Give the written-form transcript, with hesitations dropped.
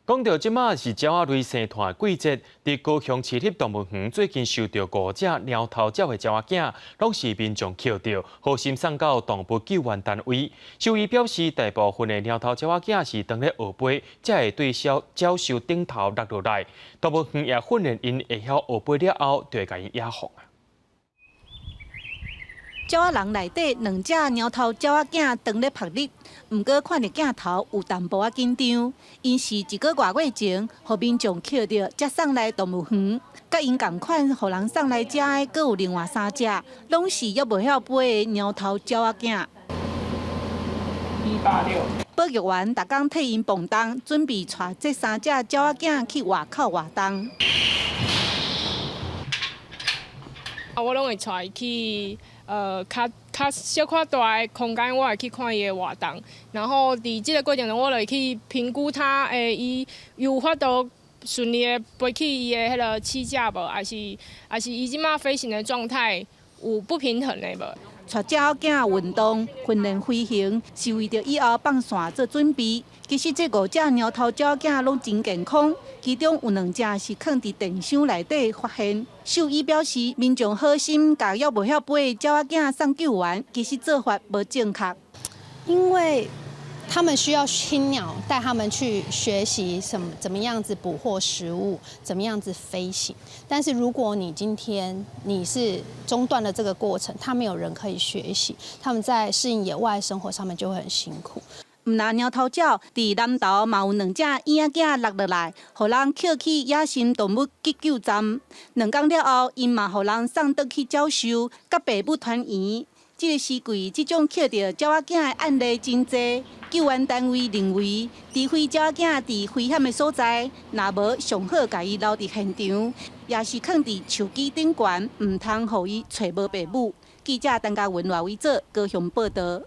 讲到即马是鸟仔类生团季节，伫高雄市立动物园最近收到5只猫头鸟的鸟仔囝，拢是民众捡到，好心送到动物救援单位。兽医表示，大部分的猫头鸟仔囝是当咧学飞，才会对鸟兽顶头落落来。动物园也训练因会晓学飞了后，就会甲因野放啊。 鸟仔笼内底2只猫头鸟仔囝当咧曝日，毋过看着镜头有淡薄仔紧张，因是1个多月前，互民众捡到，才送来动物园。甲因同款，互人送来遮的，阁有另外3只，拢是还袂晓飞的猫头鸟仔囝。186。保育员逐工替因磅重，准备带这3只鸟仔囝去外口活动。我拢会带去。 较小可大的空间，我会去看伊的活动，然后伫即个过程中，我会去评估它伊有法度顺利的飞去伊的迄个起架无，还是伊即马飞行的状态有不平衡的无。 带鸟仔运动、训练飞行，是为着以后放线做准备。其实这5只猫头鸟仔拢真健康，其中有2只是藏伫电箱内底发现。兽医表示，民众好心甲还袂晓飞的鸟仔送救援，其实做法无正确。因为他们需要青鸟带他们去学习怎么样子捕获食物，怎么样子飞行。但是如果你今天你是中断了这个过程，他没有人可以学习，他们在适应野外生活上面就会很辛苦。 毋但猫头鸟，伫南投嘛有2只婴仔落落来，互人捡去野生动物急救站。2天了后，因嘛互人送倒去鸟兽，甲爸母团圆。这个时季，这种捡到鸟仔囝的案例真多。救援单位认为，除非鸟仔囝伫危险的所在，若无上好家己留伫现场，也是放伫树枝顶悬，毋通互伊找无爸母。记者陈家文、赖伟做高雄报道。